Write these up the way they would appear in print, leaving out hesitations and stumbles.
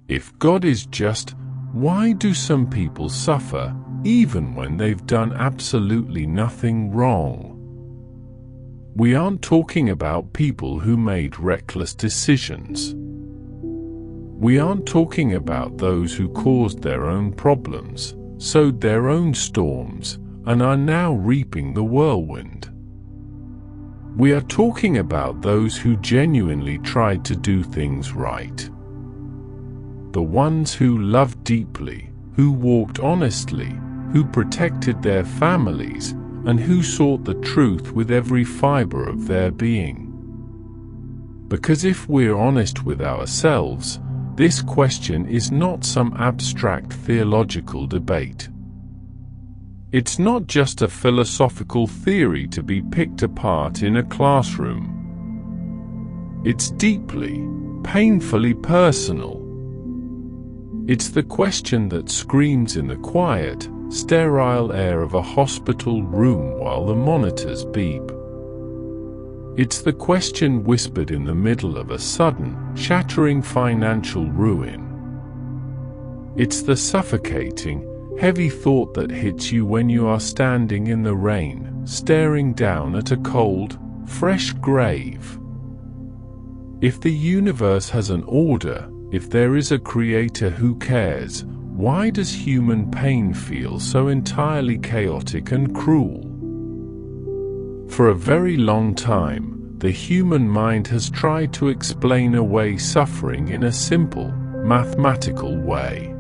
If God is just, why do some people suffer, even when they've done absolutely nothing wrong? We aren't talking about people who made reckless decisions. We aren't talking about those who caused their own problems, sowed their own storms, and are now reaping the whirlwind. We are talking about those who genuinely tried to do things right. The ones who loved deeply, who walked honestly, who protected their families, and who sought the truth with every fiber of their being. Because if we're honest with ourselves, this question is not some abstract theological debate. It's not just a philosophical theory to be picked apart in a classroom. It's deeply, painfully personal. It's the question that screams in the quiet, sterile air of a hospital room while the monitors beep. It's the question whispered in the middle of a sudden, shattering financial ruin. It's the suffocating, heavy thought that hits you when you are standing in the rain, staring down at a cold, fresh grave. If the universe has an order, if there is a creator who cares, why does human pain feel so entirely chaotic and cruel? For a very long time, the human mind has tried to explain away suffering in a simple, mathematical way.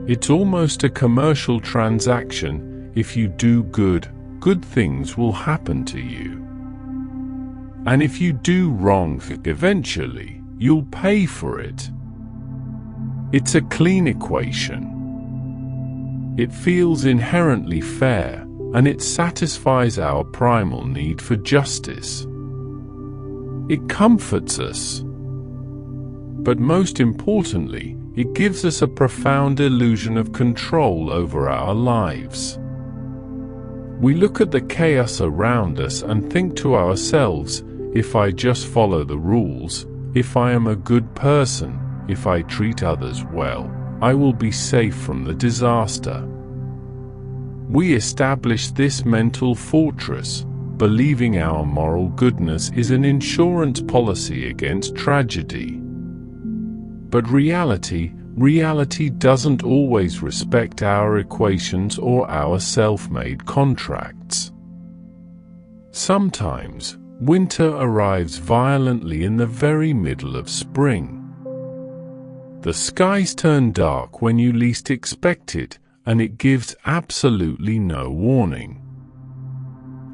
It's almost a commercial transaction. If you do good, good things will happen to you. And if you do wrong, eventually, you'll pay for it. It's a clean equation. It feels inherently fair, and it satisfies our primal need for justice. It comforts us. But most importantly, it gives us a profound illusion of control over our lives. We look at the chaos around us and think to ourselves, if I just follow the rules, if I am a good person, if I treat others well, I will be safe from the disaster. We establish this mental fortress, believing our moral goodness is an insurance policy against tragedy. But reality doesn't always respect our equations or our self-made contracts. Sometimes, winter arrives violently in the very middle of spring. The skies turn dark when you least expect it, and it gives absolutely no warning.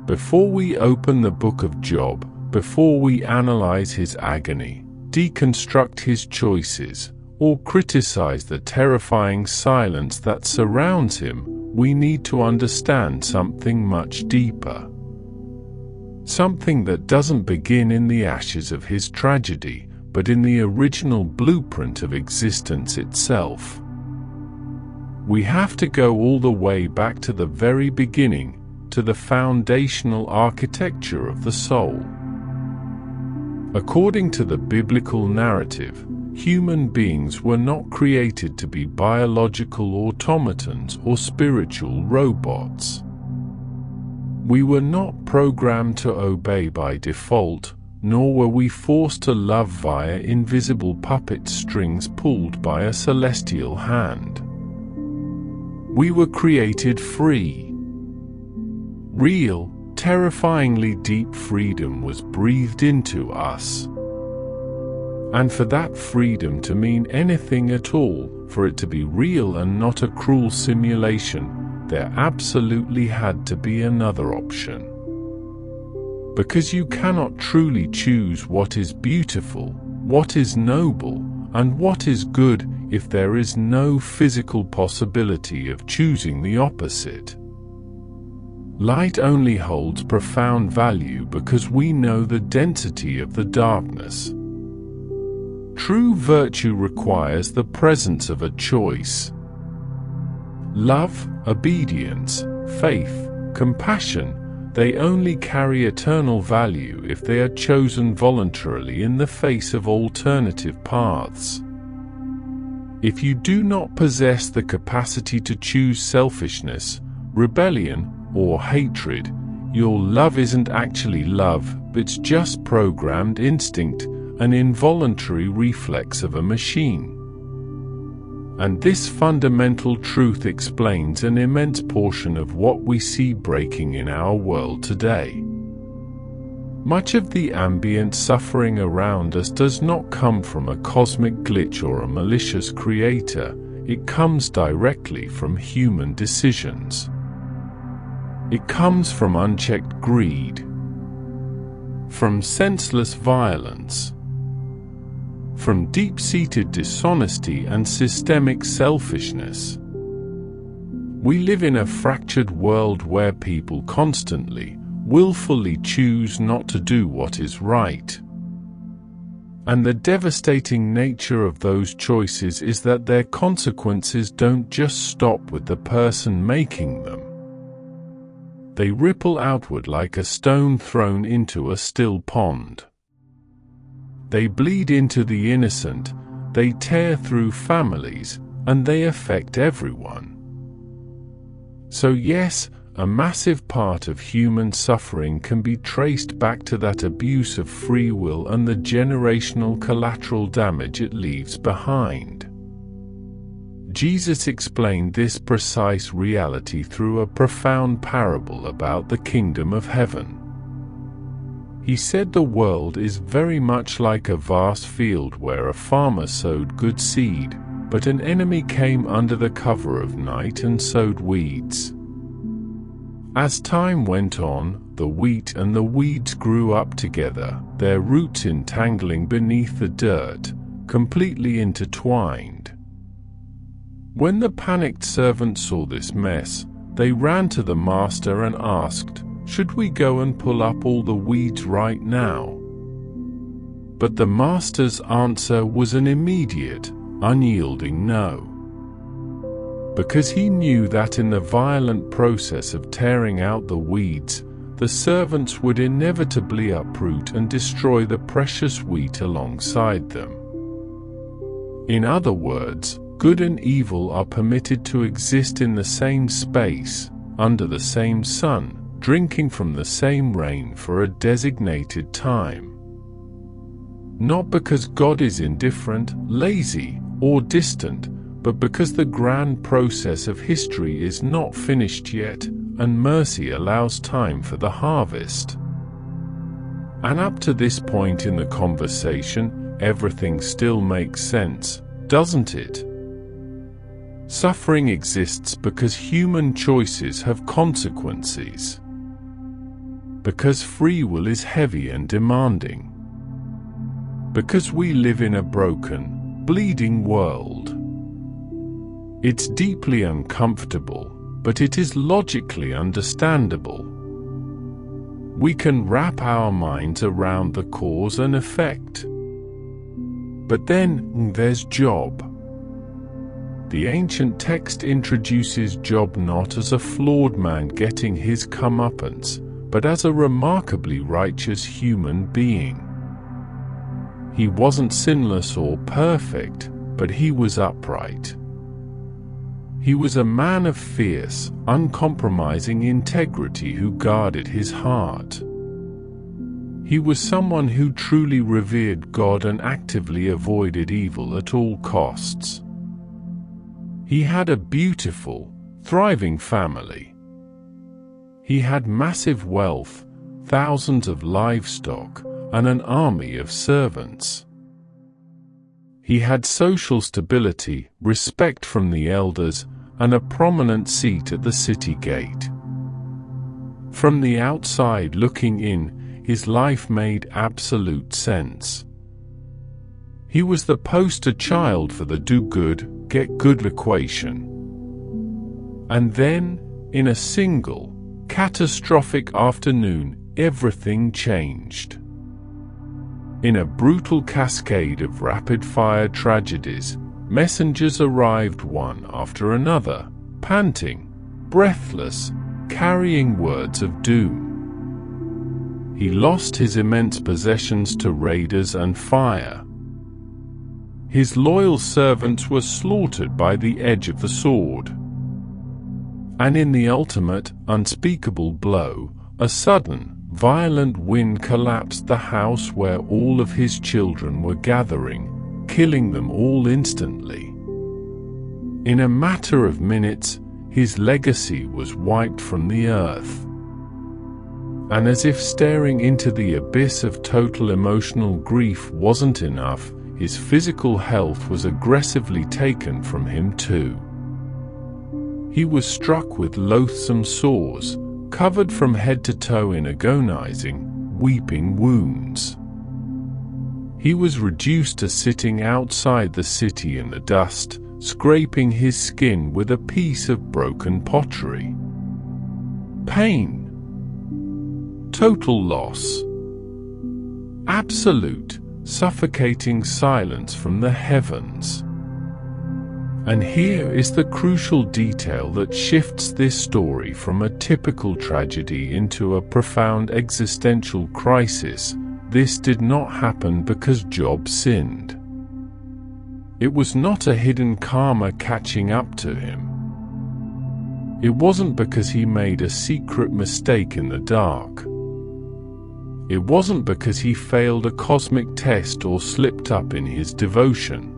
Before we open the book of Job, before we analyze his agony, deconstruct his choices, or criticize the terrifying silence that surrounds him, we need to understand something much deeper. Something that doesn't begin in the ashes of his tragedy, but in the original blueprint of existence itself. We have to go all the way back to the very beginning, to the foundational architecture of the soul. According to the biblical narrative, human beings were not created to be biological automatons or spiritual robots. We were not programmed to obey by default, nor were we forced to love via invisible puppet strings pulled by a celestial hand. We were created free. Real, terrifyingly deep freedom was breathed into us. And for that freedom to mean anything at all, for it to be real and not a cruel simulation, there absolutely had to be another option. Because you cannot truly choose what is beautiful, what is noble, and what is good if there is no physical possibility of choosing the opposite. Light only holds profound value because we know the density of the darkness. True virtue requires the presence of a choice. Love, obedience, faith, compassion, they only carry eternal value if they are chosen voluntarily in the face of alternative paths. If you do not possess the capacity to choose selfishness, rebellion, or hatred, your love isn't actually love, it's just programmed instinct, an involuntary reflex of a machine. And this fundamental truth explains an immense portion of what we see breaking in our world today. Much of the ambient suffering around us does not come from a cosmic glitch or a malicious creator, it comes directly from human decisions. It comes from unchecked greed, from senseless violence, from deep-seated dishonesty and systemic selfishness. We live in a fractured world where people constantly, willfully choose not to do what is right. And the devastating nature of those choices is that their consequences don't just stop with the person making them. They ripple outward like a stone thrown into a still pond. They bleed into the innocent, they tear through families, and they affect everyone. So yes, a massive part of human suffering can be traced back to that abuse of free will and the generational collateral damage it leaves behind. Jesus explained this precise reality through a profound parable about the kingdom of heaven. He said the world is very much like a vast field where a farmer sowed good seed, but an enemy came under the cover of night and sowed weeds. As time went on, the wheat and the weeds grew up together, their roots entangling beneath the dirt, completely intertwined. When the panicked servants saw this mess, they ran to the master and asked, "Should we go and pull up all the weeds right now?" But the master's answer was an immediate, unyielding no. Because he knew that in the violent process of tearing out the weeds, the servants would inevitably uproot and destroy the precious wheat alongside them. In other words, good and evil are permitted to exist in the same space, under the same sun, drinking from the same rain for a designated time. Not because God is indifferent, lazy, or distant, but because the grand process of history is not finished yet, and mercy allows time for the harvest. And up to this point in the conversation, everything still makes sense, doesn't it? Suffering exists because human choices have consequences. Because free will is heavy and demanding. Because we live in a broken, bleeding world. It's deeply uncomfortable, but it is logically understandable. We can wrap our minds around the cause and effect. But then there's Job. The ancient text introduces Job not as a flawed man getting his comeuppance, but as a remarkably righteous human being. He wasn't sinless or perfect, but he was upright. He was a man of fierce, uncompromising integrity who guarded his heart. He was someone who truly revered God and actively avoided evil at all costs. He had a beautiful, thriving family. He had massive wealth, thousands of livestock, and an army of servants. He had social stability, respect from the elders, and a prominent seat at the city gate. From the outside looking in, his life made absolute sense. He was the poster child for the do good, get good equation. And then, in a single, catastrophic afternoon, everything changed. In a brutal cascade of rapid-fire tragedies, messengers arrived one after another, panting, breathless, carrying words of doom. He lost his immense possessions to raiders and fire. his loyal servants were slaughtered by the edge of the sword. And in the ultimate, unspeakable blow, a sudden, violent wind collapsed the house where all of his children were gathering, killing them all instantly. In a matter of minutes, his legacy was wiped from the earth. And as if staring into the abyss of total emotional grief wasn't enough, his physical health was aggressively taken from him too. He was struck with loathsome sores, covered from head to toe in agonizing, weeping wounds. He was reduced to sitting outside the city in the dust, scraping his skin with a piece of broken pottery. Pain. Total loss. Absolute, suffocating silence from the heavens. And here is the crucial detail that shifts this story from a typical tragedy into a profound existential crisis. This did not happen because Job sinned. It was not a hidden karma catching up to him. It wasn't because he made a secret mistake in the dark. It wasn't because he failed a cosmic test or slipped up in his devotion.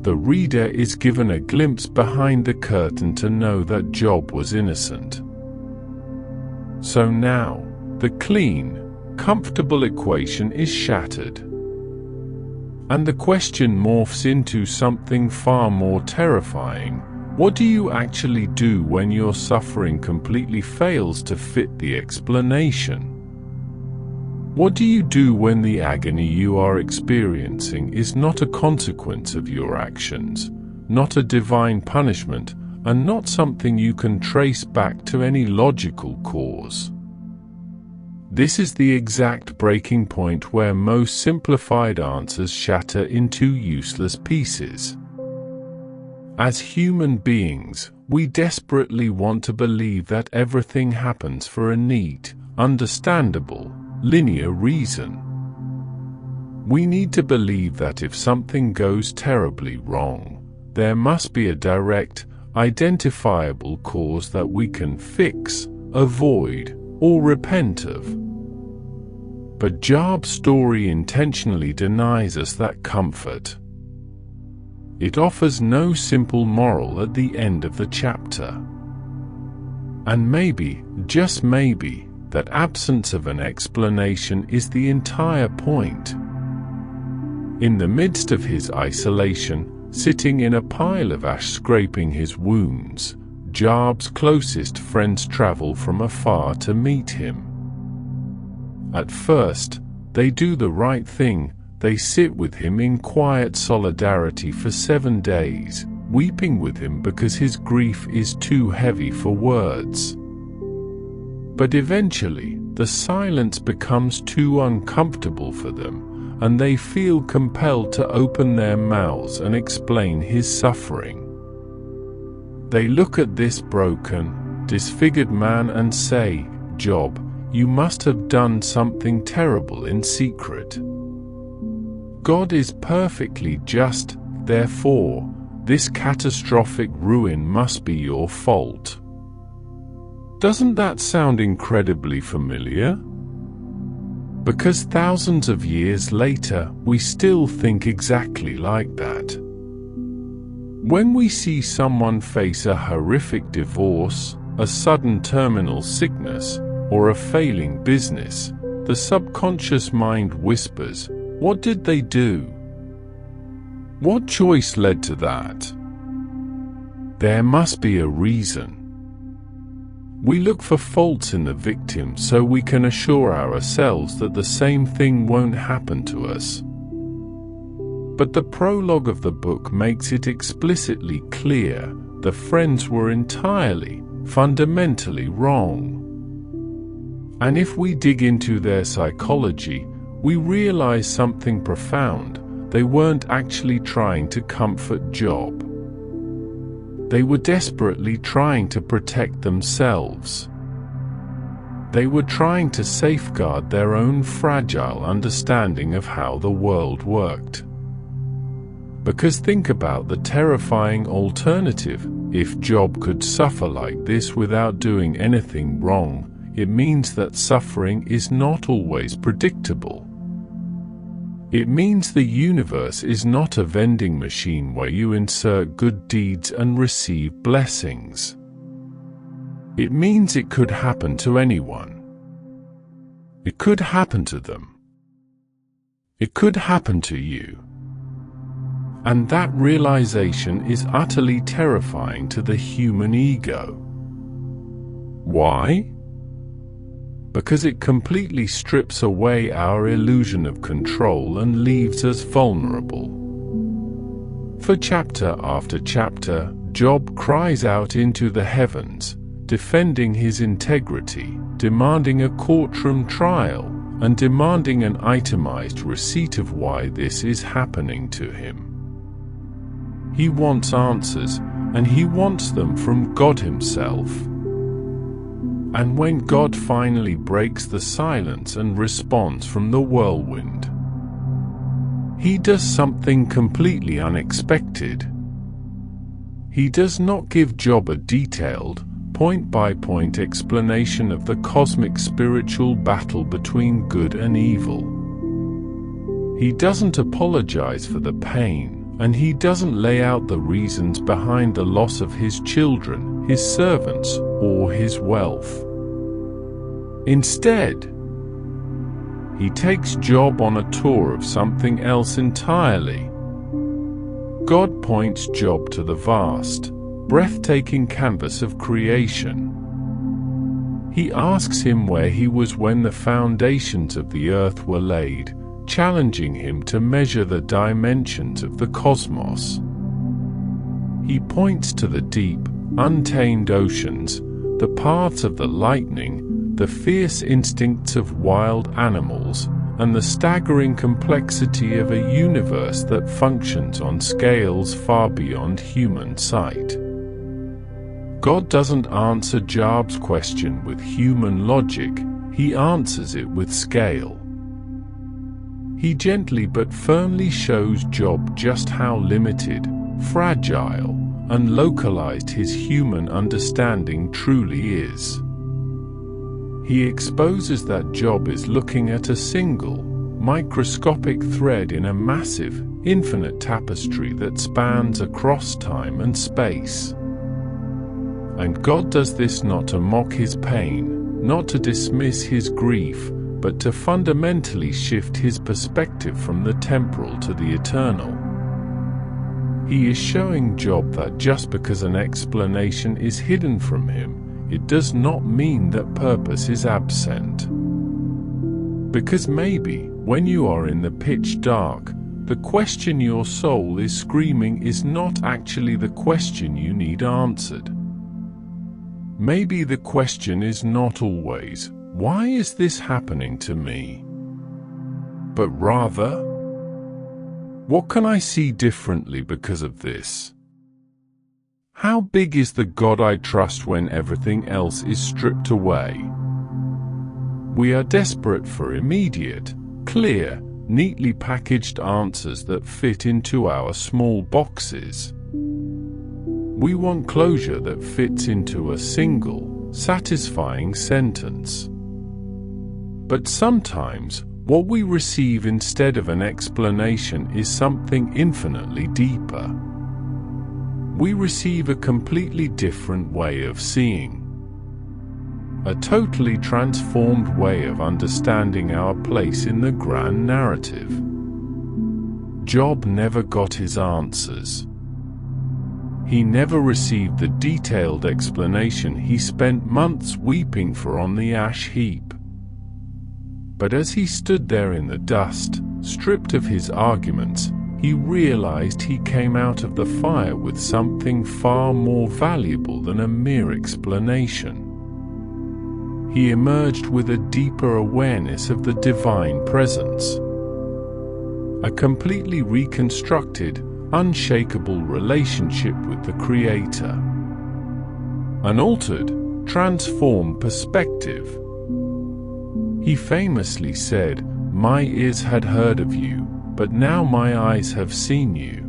The reader is given a glimpse behind the curtain to know that Job was innocent. So now, the clean, comfortable equation is shattered. And the question morphs into something far more terrifying. What do you actually do when your suffering completely fails to fit the explanation? What do you do when the agony you are experiencing is not a consequence of your actions, not a divine punishment, and not something you can trace back to any logical cause? This is the exact breaking point where most simplified answers shatter into useless pieces. As human beings, we desperately want to believe that everything happens for a neat, understandable, linear reason. We need to believe that if something goes terribly wrong, there must be a direct, identifiable cause that we can fix, avoid, or repent of. But Job's story intentionally denies us that comfort. It offers no simple moral at the end of the chapter. And maybe, just maybe, that absence of an explanation is the entire point. In the midst of his isolation, sitting in a pile of ash scraping his wounds, Job's closest friends travel from afar to meet him. At first, they do the right thing. They sit with him in quiet solidarity for 7 days, weeping with him because his grief is too heavy for words. But eventually, the silence becomes too uncomfortable for them, and they feel compelled to open their mouths and explain his suffering. They look at this broken, disfigured man and say, "Job, you must have done something terrible in secret. God is perfectly just, therefore, this catastrophic ruin must be your fault." Doesn't that sound incredibly familiar? Because thousands of years later, we still think exactly like that. When we see someone face a horrific divorce, a sudden terminal sickness, or a failing business, the subconscious mind whispers, "What did they do? What choice led to that? There must be a reason." We look for faults in the victim so we can assure ourselves that the same thing won't happen to us. But the prologue of the book makes it explicitly clear the friends were entirely, fundamentally wrong. And if we dig into their psychology, we realize something profound. They weren't actually trying to comfort Job. They were desperately trying to protect themselves. They were trying to safeguard their own fragile understanding of how the world worked. Because think about the terrifying alternative. If Job could suffer like this without doing anything wrong, it means that suffering is not always predictable. It means the universe is not a vending machine where you insert good deeds and receive blessings. It means it could happen to anyone. It could happen to them. It could happen to you. And that realization is utterly terrifying to the human ego. Why? Because it completely strips away our illusion of control and leaves us vulnerable. For chapter after chapter, Job cries out into the heavens, defending his integrity, demanding a courtroom trial, and demanding an itemized receipt of why this is happening to him. He wants answers, and he wants them from God himself. And when God finally breaks the silence and responds from the whirlwind, he does something completely unexpected. He does not give Job a detailed, point-by-point explanation of the cosmic spiritual battle between good and evil. He doesn't apologize for the pain, and he doesn't lay out the reasons behind the loss of his children, his servants, or his wealth. Instead, he takes Job on a tour of something else entirely. God points Job to the vast, breathtaking canvas of creation. He asks him where he was when the foundations of the earth were laid, challenging him to measure the dimensions of the cosmos. He points to the deep, untamed oceans, the paths of the lightning, the fierce instincts of wild animals, and the staggering complexity of a universe that functions on scales far beyond human sight. God doesn't answer Job's question with human logic, he answers it with scale. He gently but firmly shows Job just how limited, fragile, and localized his human understanding truly is. He exposes that Job is looking at a single, microscopic thread in a massive, infinite tapestry that spans across time and space. And God does this not to mock his pain, not to dismiss his grief, but to fundamentally shift his perspective from the temporal to the eternal. He is showing Job that just because an explanation is hidden from him, it does not mean that purpose is absent. Because maybe, when you are in the pitch dark, the question your soul is screaming is not actually the question you need answered. Maybe the question is not always, "Why is this happening to me?" but rather, "What can I see differently because of this?" How big is the God I trust when everything else is stripped away? We are desperate for immediate, clear, neatly packaged answers that fit into our small boxes. We want closure that fits into a single, satisfying sentence. But sometimes, what we receive instead of an explanation is something infinitely deeper. We receive a completely different way of seeing. A totally transformed way of understanding our place in the grand narrative. Job never got his answers. He never received the detailed explanation he spent months weeping for on the ash heap. But as he stood there in the dust, stripped of his arguments, he realized he came out of the fire with something far more valuable than a mere explanation. He emerged with a deeper awareness of the divine presence. A completely reconstructed, unshakable relationship with the Creator. An altered, transformed perspective. He famously said, "My ears had heard of you, but now my eyes have seen you."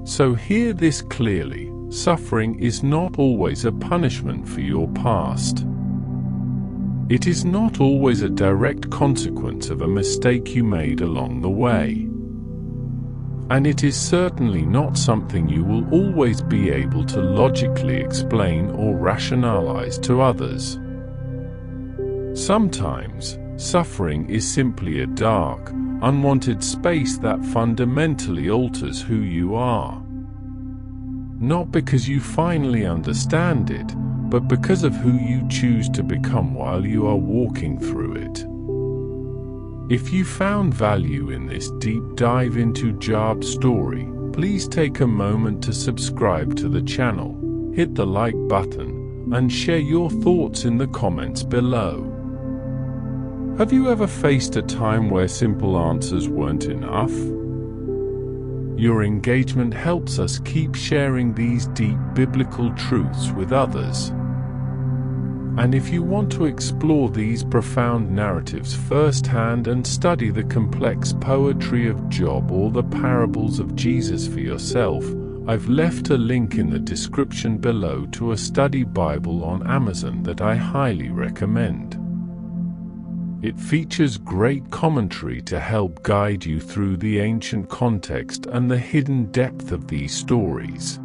So hear this clearly, suffering is not always a punishment for your past. It is not always a direct consequence of a mistake you made along the way. And it is certainly not something you will always be able to logically explain or rationalize to others. Sometimes, suffering is simply a dark, unwanted space that fundamentally alters who you are. Not because you finally understand it, but because of who you choose to become while you are walking through it. If you found value in this deep dive into Job's story, please take a moment to subscribe to the channel, hit the like button, and share your thoughts in the comments below. Have you ever faced a time where simple answers weren't enough? Your engagement helps us keep sharing these deep biblical truths with others. And if you want to explore these profound narratives firsthand and study the complex poetry of Job or the parables of Jesus for yourself, I've left a link in the description below to a study Bible on Amazon that I highly recommend. It features great commentary to help guide you through the ancient context and the hidden depth of these stories.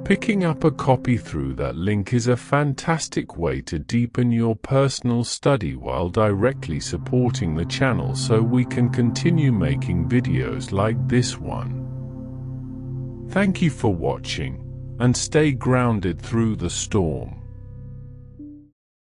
Picking up a copy through that link is a fantastic way to deepen your personal study while directly supporting the channel so we can continue making videos like this one. Thank you for watching, and stay grounded through the storm.